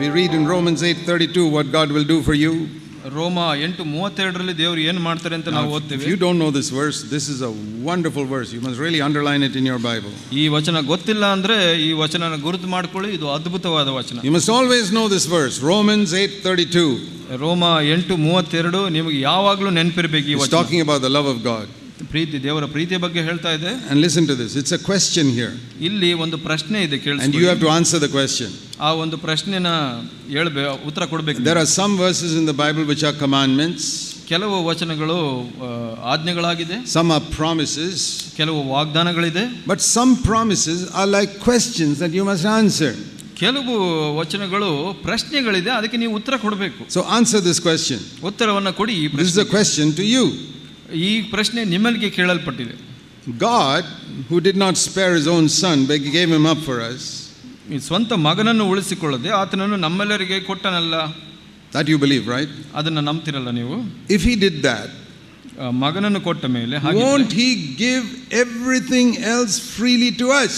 We read in Romans 8:32 what God will do for you. ರೋಮ 8:32 ದೇವರು ಏನು ಮಾಡ್ತಾರೆ ಅಂತ ನಾವು ಓದ್ತೇವೆ. If you don't know this verse, this is a wonderful verse. You must really underline it in your Bible. ಈ ವಚನ ಗೊತ್ತಿಲ್ಲ ಅಂದ್ರೆ ಈ ವಚನನ ಗುರುತು ಮಾಡ್ಕೊಳ್ಳಿ, ಇದು ಅದ್ಭುತವಾದ ವಚನ. You must always know this verse, Romans 8:32. ರೋಮ 8:32 ನಿಮಗೆ ಯಾವಾಗಲೂ ನೆನಪಿರಬೇಕು ಈ ವಚನ. It's talking about the love of God. ಪ್ರೀತಿ, ದೇವರ ಪ್ರೀತಿಯ ಬಗ್ಗೆ ಹೇಳ್ತಾ ಇದೆ. And listen to this, it's a question here. ಇಲ್ಲಿ ಒಂದು ಪ್ರಶ್ನೆ ಇದೆ, ಕೇಳಿಸ್ಕೊಳ್ಳಿ. And you have to answer the question. ಆ ಒಂದು ಪ್ರಶ್ನೆನ ಉತ್ತರ ಕೊಡಬೇಕು. There are some verses in the Bible which are commandments. ಕೆಲವು ವಚನಗಳು ಆಜ್ಞೆಗಳಾಗಿದೆ. Some are promises. ಕೆಲವು ವಾಗ್ದಾನಗಳಿದೆ. But some promises are like questions that you must answer. ಕೆಲವು ವಚನಗಳು ಪ್ರಶ್ನೆಗಳಿದೆ, ಅದಕ್ಕೆ ನೀವು ಉತ್ತರ ಕೊಡಬೇಕು. So answer this question. ಉತ್ತರವನ್ನು ಕೊಡಿ. This is a question to you. ಈ ಪ್ರಶ್ನೆ ನಿಮ್ಮಲ್ಲಿಗೆ ಕೇಳಲ್ಪಟ್ಟಿದೆ. God, who did not spare his own son but gave him up for us. ಈ ಸ್ವಂತ ಮಗನನ್ನು ಉಳಿಸಿಕೊಳ್ಳದೆ ಆತನನ್ನು ನಮ್ಮೆಲ್ಲರಿಗೆ ಕೊಟ್ಟನಲ್ಲ. That you believe, right? ಅದನ್ನು ನಂಬ್ತಿರಲ್ಲ ನೀವು? If he did that, ಮಗನನ್ನು ಕೊಟ್ಟ ಮೇಲೆ won't he give everything else freely to us?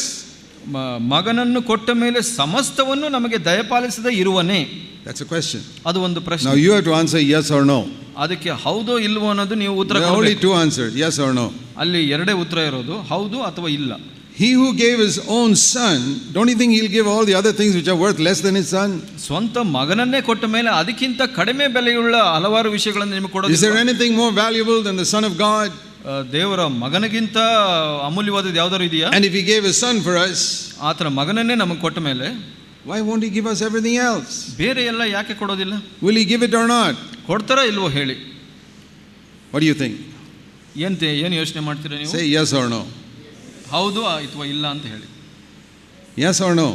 ಮಗನನ್ನು ಕೊಟ್ಟ ಮೇಲೆ ಸಮಸ್ತವನ್ನು ನಮಗೆ ದಯಪಾಲಿಸದೆ ಇರುವನೇ? That's a question. ಅದು ಒಂದು ಪ್ರಶ್ನೆ. Now you have to answer yes or no. ಅದಕ್ಕೆ ಹೌದೋ ಇಲ್ವೋ ಅನ್ನೋದು ನೀವು ಉತ್ತರ ಕೊಡಬೇಕು. Only two answers, yes or no. ಅಲ್ಲಿ ಎರಡೇ ಉತ್ತರ ಇರೋದು, ಹೌದು ಅಥವಾ ಇಲ್ಲ. He who gave his own son, don't you think he'll give all the other things which are worth less than his son? ಸ್ವಂತ ಮಗನನ್ನೇ ಕೊಟ್ಟ ಮೇಲೆ ಅದಕ್ಕಿಂತ ಕಡಿಮೆ ಬೆಲೆಯುಳ್ಳ ಹಲವಾರು ವಿಷಯಗಳನ್ನು ನಿಮಗೆ ಕೊಡೋದು. Is there anything more valuable than the son of God? ದೇವರ ಮಗನಿಗಿಂತ ಅಮೂಲ್ಯವಾದದ್ದು ಯಾವ್ದಾದ್ರು ಇದೆಯಾ? And if he gave his son for us, ಆತನ ಮಗನನ್ನೇ ನಮಗೆ ಕೊಟ್ಟ ಮೇಲೆ why won't he give us everything else? ಬೇರೆ ಎಲ್ಲ ಯಾಕೆ ಕೊಡೋದಿಲ್ಲ? Will he give it or not? ಕೊಡ್ತಾರಾ ಇಲ್ವೋ ಹೇಳಿ. What do you think? ಏನು ಯೋಚನೆ ಮಾಡ್ತೀರಾ ನೀವು? Say yes or no. ಹೌದು ಅಥವಾ ಇಲ್ಲ ಅಂತ ಹೇಳಿ. Yes or no?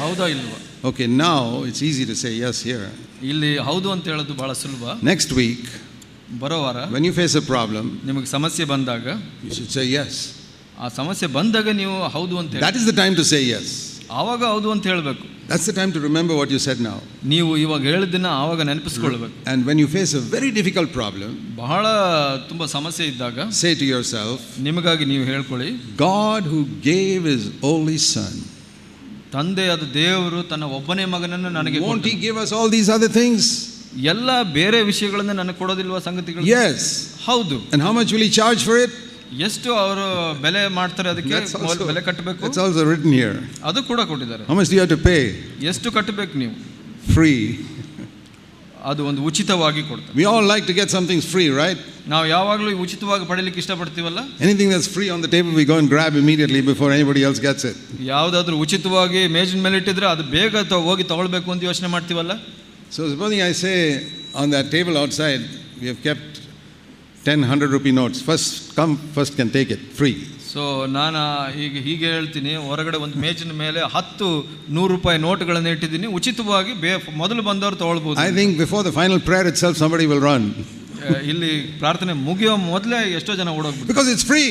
ಹೌದಾ ಇಲ್ವಾ? Okay, now it's easy to say yes here. ಇಲ್ಲಿ ಹೌದು ಅಂತ ಹೇಳೋದು ಬಹಳ ಸುಲಭ. Next week, ಬರೋ ವಾರ when you face a problem, ನಿಮಗೆ ಸಮಸ್ಯೆ ಬಂದಾಗ you should say yes. ಆ ಸಮಸ್ಯೆ ಬಂದಾಗ ನೀವು ಹೌದು ಅಂತ ಹೇಳಿ. That is the time to say yes. ಆವಾಗ ಹೌದು ಅಂತ ಹೇಳಬೇಕು. That's the time to remember what you said now. ನೀವು ಇವಾಗ ಹೇಳಿದ್ದನ್ನ ಆವಾಗ ನೆನಪಿಸಿಕೊಳ್ಳಬೇಕು. And when you face a very difficult problem, ಬಹಳ ತುಂಬಾ ಸಮಸ್ಯೆ ಇದ್ದಾಗ say to yourself, ನಿಮಗಾಗಿ ನೀವು ಹೇಳ್ಕೊಳ್ಳಿ, God who gave his only son, ತಂದೆಯಾದ ದೇವರು ತನ್ನ ಒಬ್ಬನೇ ಮಗನನ್ನು ನನಗೆ won't he give us all these other things? ಎಲ್ಲ ಬೇರೆ ವಿಷಯಗಳನ್ನು ನನಗೆ ಕೊಡೋದಿಲ್ವಾ ಸಂಗತಿಗಳು? Yes. ಹೌದು. And how much will he charge for it? ಎಷ್ಟು ಅವರು ಬೆಲೆ ಮಾಡ್ತಾರೆ, ಅದಕ್ಕೆ ಬೆಲೆ ಕಟ್ಟಬೇಕು. It's also written here. ಅದು ಕೂಡ ಕೊಟ್ಟಿದ್ದಾರೆ. How much do you have to pay? ಎಷ್ಟು ಕಟ್ಟಬೇಕು ನೀವು? Free. ಅದು ಒಂದು ಉಚಿತವಾಗಿ ಕೊಡ್ತಾರೆ. We all like to get something free, right? ನಾವು ಯಾವಾಗಲೂ ಉಚಿತವಾಗಿ ಪಡೆಯಲಿಕ್ಕೆ ಇಷ್ಟಪಡ್ತೀವಲ್ಲ? Anything that's free on the table we go and grab immediately before anybody else gets it. ಯಾವುದಾದ್ರೂ ಉಚಿತವಾಗಿ ಮೇಜಿನ ಮೇಲೆ ಇಟ್ಟಿದ್ರೆ ಅದು ಬೇಗ ಹೋಗಿ ತಗೊಳ್ಬೇಕು ಅಂತ ಯೋಚನೆ ಮಾಡ್ತೀವಲ್ಲ? So supposing I say on that table outside we have kept 10-100 rupee notes. First can take it free. So ನಾನು ಹೀಗೆ ಹೇಳ್ತೀನಿ, ಹೊರಗಡೆ ಒಂದು ಮೇಜಿನ ಮೇಲೆ 10-100 ರೂಪಾಯಿ ನೋಟ್ಗಳನ್ನು ಇಟ್ಟಿದ್ದೀನಿ, ಉಚಿತವಾಗಿ ಮೊದಲು ಬಂದವರು ತಗೊಳ್ಬಹುದು. I think before the final prayer itself somebody will run. ಇಲ್ಲಿ ಪ್ರಾರ್ಥನೆ ಮುಗಿಯೋ ಮೊದಲೇ ಎಷ್ಟೋ ಜನ ಓಡೋಗ್ಬಿಡ್ತಾರೆ. Because it's free.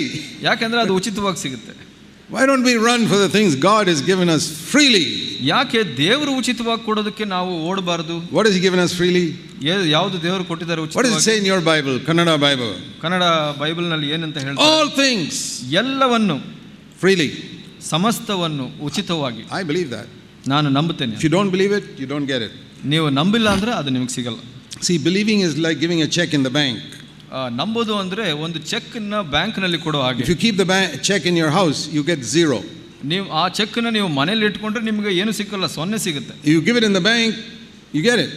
ಯಾಕೆಂದ್ರೆ ಅದು ಉಚಿತವಾಗಿ ಸಿಗುತ್ತೆ. Why don't we run for the things God has given us freely? ಯಾಕೆ ದೇವರು ಉಚಿತವಾಗಿ ಕೊಡೋದಕ್ಕೆ ನಾವು ಓಡಬಾರದು? What has he given us freely? ಯಾವುದು ದೇವರು ಕೊಟ್ಟಿದ್ದಾರೆ ಉಚಿತವಾಗಿ? What does it say in your Bible, Kannada Bible? Kannada Bible ನಲ್ಲಿ ಏನಂತ ಹೇಳ್ತಾರೆ? All things. ಎಲ್ಲವನ್ನು freely. ಸಮಸ್ತವನ್ನು ಉಚಿತವಾಗಿ. I believe that. ನಾನು ನಂಬುತ್ತೇನೆ. If you don't believe it, you don't get it. ನೀವು ನಂಬಿಲ್ಲ ಅಂದ್ರೆ ಅದು ನಿಮಗೆ ಸಿಗಲ್ಲ. See, believing is like giving a check in the bank. ನಂಬೋದು ಅಂದ್ರೆ ಒಂದು ಚೆಕ್ ನ ಬ್ಯಾಂಕ್ ನಲ್ಲಿ ಕೊಡೋ ಹಾಗೆ. If you keep the check in your house, you get 0. ನೀವು ಆ ಚೆಕ್ ನ ನೀವು ಮನೆಯಲ್ಲಿ ಇಟ್ಕೊಂಡ್ರೆ ನಿಮಗೆ ಏನು ಸಿಕ್ಕಲ್ಲ, 0 ಸಿಗುತ್ತೆ. You give it in the bank, you get it.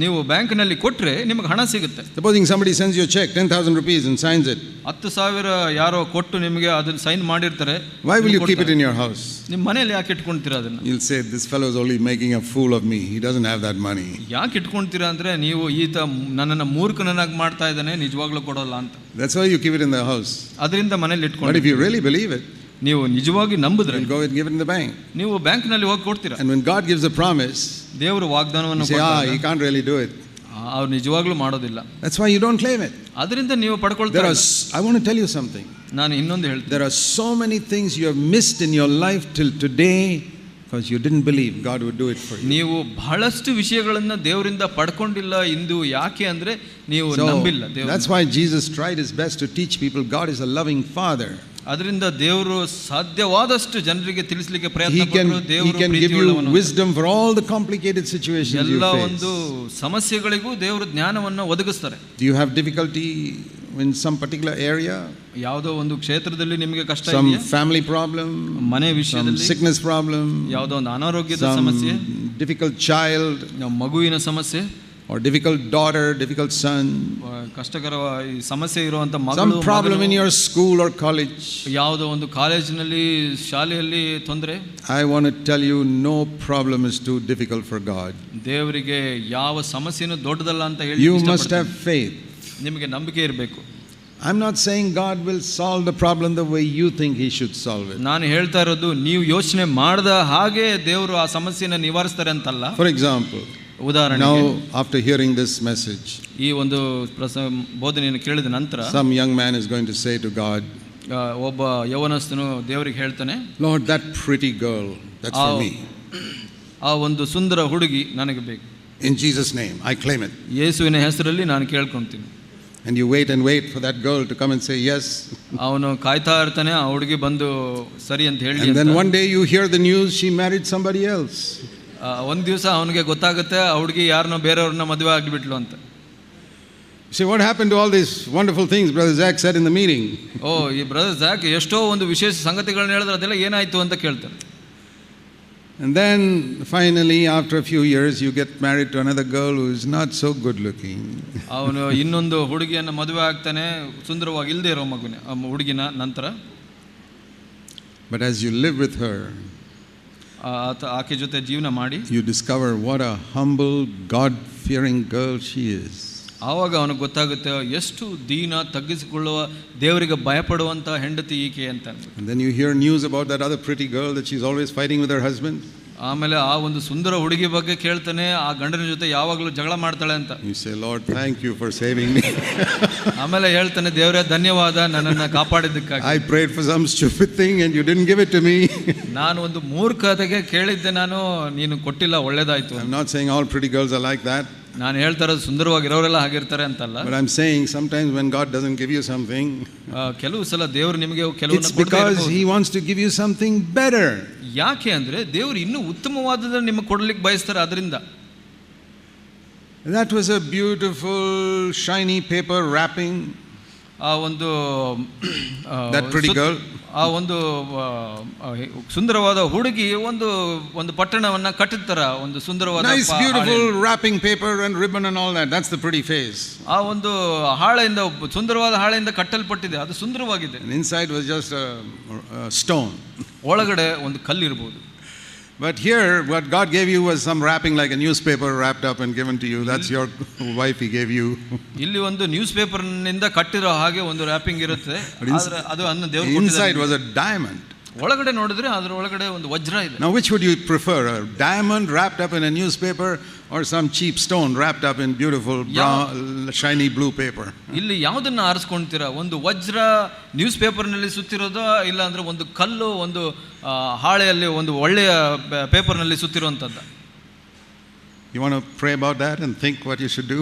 ನೀವು ಬ್ಯಾಂಕ್ ನಲ್ಲಿ ಕೊಟ್ರೆ ನಿಮಗೆ ಹಣ ಸಿಗುತ್ತೆ. Supposing somebody sends you a check 10,000 rupees and signs it. 10,000 ಯಾರೋ ಕೊಟ್ಟು ನಿಮಗೆ ಅದನ್ನ ಸೈನ್ ಮಾಡಿರ್ತಾರೆ. Why will you keep it in your house? ನಿಮ್ಮ ಮನೆಯಲ್ಲಿ ಯಾಕೆ ಇಟ್ಕೊಂತೀರಾ ಅದನ್ನ? You'll say this fellow is only making a fool of me. He doesn't have that money. ಯಾಕೆ ಇಟ್ಕೊಂತೀರಾ ಅಂದ್ರೆ ನೀವು ಈತ ನನ್ನನ್ನು ಮೂರ್ಖನನ್ನಾಗಿ ಮಾಡ್ತಾ ಇದ್ದಾನೆ, ನಿಜವಾಗ್ಲೂ ಕೊಡೋಲ್ಲ ಅಂತ. That's why you keep it in the house. ಅದರಿಂದ ಮನೆಯಲ್ಲಿ ಇಟ್ಕೊಂಡು. But if you really believe it, ನೀವು ನಿಜವಾಗಿ ನಂಬಿದ್ರೆ you go and give it in the bank. ನೀವು ಬ್ಯಾಂಕ್ ನಲ್ಲಿ ಹೋಗಿ ಕೊಡ್ತೀರಾ. And when God gives a promise, ದೇವರು ವಾಗ್ದಾನವನ್ನು ಕೊಟ್ಟಾಗ he can't really do it. ಅವ್ರು ನಿಜವಾಗ್ಲೂ ಮಾಡೋದಿಲ್ಲ. That's why you don't claim it. ಅದರಿಂದ ನೀವು ಪಡ್ಕೊಳ್ತೀರಾ. I want to tell you something. ನಾನು ಇನ್ನೊಂದು ಹೇಳ್ತೀನಿ. There are so many things you have missed in your life till today because you didn't believe God would do it for you. ನೀವು ಬಹಳಷ್ಟು ವಿಷಯಗಳನ್ನು ದೇವರಿಂದ ಪಡ್ಕೊಂಡಿಲ್ಲ ಇಂದು. ಯಾಕೆ ಅಂದ್ರೆ ನೀವು ನಂಬಿಲ್ಲ. That's why Jesus tried his best to teach people God is a loving father. ಅದರಿಂದ ದೇವರು ಸಾಧ್ಯವಾದಷ್ಟು ಜನರಿಗೆ ತಿಳಿಸಲಿಕ್ಕೆ He ಪ್ರಯತ್ನ can, ಪಟ್ಟರು. he ದೇವರು can give you ಪ್ರೀತಿಯುಳ್ಳವನು. wisdom for all the complicated situations you ಎಲ್ಲ face. ಒಂದು ಸಮಸ್ಯೆಗಳಿಗೂ ದೇವರು ಜ್ಞಾನವನ್ನು ಒದಗಿಸ್ತಾರೆ. Do you have difficulty in some particular area? ಯಾವುದೋ ಒಂದು ಕ್ಷೇತ್ರದಲ್ಲಿ ನಿಮಗೆ ಕಷ್ಟ Some ಇದೆಯಾ? family problem, ಮನೆ some ವಿಷಯದಲ್ಲಿ, sickness problem, ಯಾವುದೋ ಒಂದು ಅನಾರೋಗ್ಯದ ಸಮಸ್ಯೆ, some difficult child, ಮಗುವಿನ ಸಮಸ್ಯೆ, or difficult daughter, difficult son, ಕಷ್ಟಕರ ಈ ಸಮಸ್ಯೆ ಇರುವಂತ some ಮಗಳು, problem in your school or college. ಯಾವುದೋ ಒಂದು ಕಾಲೇಜಿನಲ್ಲಿ ಶಾಲೆಯಲ್ಲಿ ತೊಂದರೆ. I want to tell you, no problem is too difficult for God. ದೇವರಿಗೆ ಯಾವ ಸಮಸ್ಯೆನೂ ದೊಡ್ಡದಲ್ಲ ಅಂತ ಹೇಳಿ You must have faith. ನಿಮಗೆ ನಂಬಿಕೆ ಇರಬೇಕು. I'm not saying God will solve the problem the way you think He should solve it. ನಾನು ಹೇಳ್ತಾ ಇರೋದು ನೀವು ಯೋಚನೆ ಮಾಡದ ಹಾಗೆ ದೇವರು ಆ ಸಮಸ್ಯೆನ ನಿವಾರಿಸ್ತಾರೆ ಅಂತಲ್ಲ. For example, ಉದಾಹರಣೆಗೆ, now after hearing this message, ಈ ಒಂದು ಬೋಧನೆಯನ್ನು ಕೇಳಿದ ನಂತರ some young man is going to say to God, ಒಬ್ಬ ಯೌವನಸ್ಥನು ದೇವರಿಗೆ ಹೇಳ್ತಾನೆ, Lord, that pretty girl, that's for me. ಆ ಒಂದು ಸುಂದರ ಹುಡುಗಿ ನನಗೆ ಬೇಕು. In Jesus' name, I claim it. ಯೇಸುವಿನ ಹೆಸರಲ್ಲಿ ನಾನು ಕೇಳ್ಕೊಂತೀನಿ. And you wait and wait for that girl to come and say yes. ಅವನು ಕಾಯ್ತಾ ಇರ್ತಾನೆ ಆ ಹುಡುಗಿ ಬಂದು ಸರಿ ಅಂತ ಹೇಳಿ. And then one day you hear the news she married somebody else. ಒಂದು ದಿವಸ ಅವನಿಗೆ ಗೊತ್ತಾಗುತ್ತೆ ಆ ಹುಡುಗಿ ಯಾರನ್ನೋ ಬೇರೆಯವ್ರನ್ನ ಮದುವೆ ಆಗಿಬಿಟ್ಲು ಅಂತ. See, what happened to all these wonderful things Brother Zach said in the meeting? ಈ ಬ್ರದರ್ ಝಾಕ್ ಎಷ್ಟೋ ಒಂದು ವಿಶೇಷ ಸಂಗತಿಗಳನ್ನ ಹೇಳಿದ್ರೆ ಅದೆಲ್ಲ ಏನಾಯ್ತು ಅಂತ ಕೇಳ್ತಾರೆ. And then finally, after a few years, you get married to another girl who is not so good looking. ಅವನು ಇನ್ನೊಂದು ಹುಡುಗಿಯನ್ನು ಮದುವೆ ಆಗ್ತಾನೆ, ಸುಂದರವಾಗಿ ಇಲ್ಲದೆ ಇರೋ ಹುಡುಗಿನ ನಂತರ. But as you live with her, ಆಕೆ ಜೊತೆ ಜೀವನ ಮಾಡಿ, you discover what a humble, God-fearing girl she is. ಆವಾಗ ಅವನಿಗೆ ಗೊತ್ತಾಗುತ್ತೆ ಎಷ್ಟು ದೀನ, ತಗ್ಗಿಸಿಕೊಳ್ಳುವ, ದೇವರಿಗೆ ಭಯಪಡುವಂಥ ಹೆಂಡತಿ ಈಕೆ ಅಂತ. And then you hear news about that other pretty girl that she's always fighting with her husband. ಆಮೇಲೆ ಆ ಒಂದು ಸುಂದರ ಹುಡುಗಿ ಬಗ್ಗೆ ಕೇಳ್ತಾನೆ, ಆ ಗಂಡನ ಜೊತೆ ಯಾವಾಗಲೂ ಜಗಳ ಮಾಡ್ತಾಳೆ ಅಂತ. You say, Lord, thank you for saving me. ಆಮೇಲೆ ಹೇಳ್ತಾನೆ, ದೇವರೇ ಧನ್ಯವಾದ ನನ್ನನ್ನು ಕಾಪಾಡಿದ್ದಕ್ಕಾಗಿ. I prayed for some stupid thing and you didn't give it to me. ನಾನು ಒಂದು ಮೂರ್ಖತೆಗೆ ಕೇಳಿದ್ದೆ, ನೀನು ಕೊಟ್ಟಿಲ್ಲ, ಒಳ್ಳೇದಾಯ್ತು. I'm not saying all pretty girls are like that. ನಾನು ಹೇಳ್ತಾ ಇರೋದು ಸುಂದರವಾಗಿರೋರೆಲ್ಲ ಹಾಗಿರ್ತಾರೆ ಅಂತಲ್ಲ. But I'm saying sometimes when God doesn't give you something, ಕೆಲವು ಸಲ ದೇವರು ನಿಮಗೆ ಕೆಲವನ್ನ it's because He wants to give you something better. ಯಾಕೆ ಅಂದ್ರೆ ದೇವರು ಇನ್ನೂ ಉತ್ತಮವಾದದನ್ನು ನಿಮಗೆ ಕೊಡಲಿಕ್ಕೆ ಬಯಸ್ತಾರೆ. ಅದರಿಂದ that was a beautiful shiny paper wrapping. ಆ ಒಂದು that pretty girl, ಆ ಒಂದು ಸುಂದರವಾದ ಹುಡುಗಿ ಒಂದು ಪಟ್ಟಣವನ್ನ ಕಟ್ಟಿರ್ತಾರ, ಒಂದು ಸುಂದರವಾದ nice beautiful wrapping paper and ribbon and all that. That's the pretty face. ಆ ಒಂದು ಹಾಳೆಯಿಂದ, ಸುಂದರವಾದ ಹಾಳೆಯಿಂದ ಕಟ್ಟಲ್ಪಟ್ಟಿದೆ, ಅದು ಸುಂದರವಾಗಿದೆ. And inside was just a stone. ಒಳಗಡೆ ಒಂದು ಕಲ್ಲಿರಬಹುದು. But here what God gave you was some wrapping like a newspaper wrapped up and given to you. That's your wife He gave you. ಇಲ್ಲಿ ಒಂದು ನ್ಯೂಸ್ ಪೇಪರ್ ನಿಂದ ಕಟ್ಟಿರೋ ಹಾಗೆ ಒಂದು wrapping ಇರುತ್ತೆ. ಅದು ಅನ್ನ ದೇವರು ಕೊಟ್ಟಿದ್ದಾರೆ. Inside was a diamond. ಒಳಗಡೆ ನೋಡಿದ್ರೆ ಅದರ ಒಳಗಡೆ ಒಂದು ವಜ್ರ ಇದೆ. Now which would you prefer, a diamond wrapped up in a newspaper or some cheap stone wrapped up in beautiful brown shiny blue paper? ಇಲ್ಲಿ ಯಾವುದನ್ನ ಆರಿಸ್ಕೊಂತೀರಾ? ಒಂದು ವಜ್ರ ನ್ಯೂಸ್ ಪೇಪರ್ನಲ್ಲಿ ಸುತ್ತಿರೋದು, ಇಲ್ಲ ಅಂದ್ರೆ ಒಂದು ಕಲ್ಲು ಒಂದು ಹಾಳೆಯಲ್ಲಿ ಒಂದು ಒಳ್ಳೆಯ ಪೇಪರ್ನಲ್ಲಿ ಸುತ್ತಿರುವಂಥದ್ದು? You want to pray about that and think what you should do?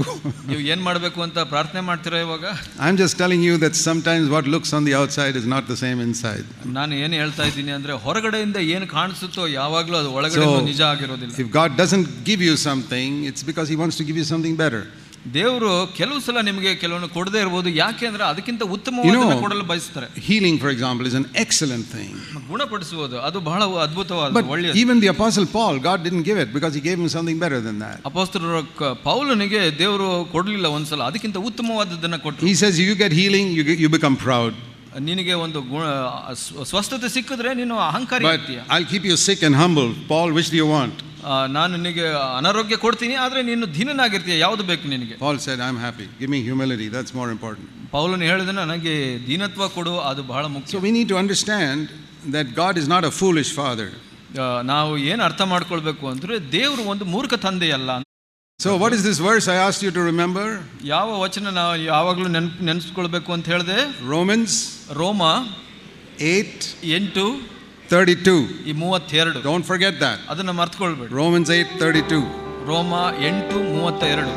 ನೀವು ಏನು ಮಾಡಬೇಕು ಅಂತ ಪ್ರಾರ್ಥನೆ ಮಾಡ್ತೀರಾ ಇವಾಗ? I'm just telling you that sometimes what looks on the outside is not the same inside. ನಾನು ಏನು ಹೇಳ್ತಾ ಇದ್ದೀನಿ ಅಂದ್ರೆ, ಹೊರಗಡೆಯಿಂದ ಏನು ಕಾಣಿಸುತ್ತೋ ಯಾವಾಗಲೂ ಅದು ಒಳಗಡೆ ನಿಜ ಆಗಿರೋದಿಲ್ಲ. If God doesn't give you something, it's because He wants to give you something better. ದೇವರು ಕೆಲವು ಸಲ ನಿಮಗೆ ಕೆಲವನ್ನು ಕೊಡದೇ ಇರಬಹುದು. ಯಾಕೆ ಅಂದ್ರೆ ಅದಕ್ಕಿಂತ ಉತ್ತಮವಾದನ್ನು ಕೊಡಲು ಬಯಸ್ತಾರೆ. Healing, for example, is an excellent thing. ಗುಣಪಡಿಸುವುದು ಅದು ಬಹಳ ಅದ್ಭುತವಾದ, ಒಳ್ಳೆಯದು. But even the Apostle Paul, God didn't give it because He gave him something better than that. ಅಪೊಸ್ತಲರ ಪೌಲನಿಗೆ ದೇವರು ಕೊಡಲಿಲ್ಲ ಒಂದ್ಸಲ, ಅದಕ್ಕಿಂತ ಉತ್ತಮವಾದದ್ದನ್ನು ಕೊಟ್ಟರು. He says, you get healing, you become proud. ನಿನಗೆ ಒಂದು ಸ್ವಸ್ಥತೆ ಸಿಕ್ಕಿದ್ರೆ ನೀನು ಅಹಂಕಾರಿ ಆಗ್ತೀಯ. But I'll keep you sick and humble. Paul, which do you want? ನಾನು ನಿನಗೆ ಅನಾರೋಗ್ಯ ಕೊಡ್ತೀನಿ, ಆದ್ರೆ ನೀನು ದೀನನಾಗಿರ್ತೀಯ, ಯಾವುದು ಬೇಕು ನಿನಗೆ? Paul said, I'm happy. Give me humility. That's more important. ಪೌಲನು ಹೇಳಿದ, ನನಗೆ ದೀನತ್ವ ಕೊಡು, ಅದು ಬಹಳ ಮುಖ್ಯ. So we need to understand that God is not a foolish father. ನಾವು ಏನು ಅರ್ಥ ಮಾಡ್ಕೊಳ್ಬೇಕು ಅಂದ್ರೆ, ದೇವರು ಒಂದು ಮೂರ್ಖ ತಂದೆ ಅಲ್ಲ. So what is this verse I asked you to remember? ಯಾವ ವಚನ ನಾವು ಯಾವಾಗಲೂ ನೆನಪಿಸ್ಕೊಳ್ಬೇಕು ಅಂತ ಹೇಳಿದೆ? ರೋಮ 8:32. ಈ 32. Don't forget that. ಅದನ್ನ ಮರ್ತ್ಕೊಳ್ಬೇಡಿ. Romans 8:32. ರೋಮ 8:32.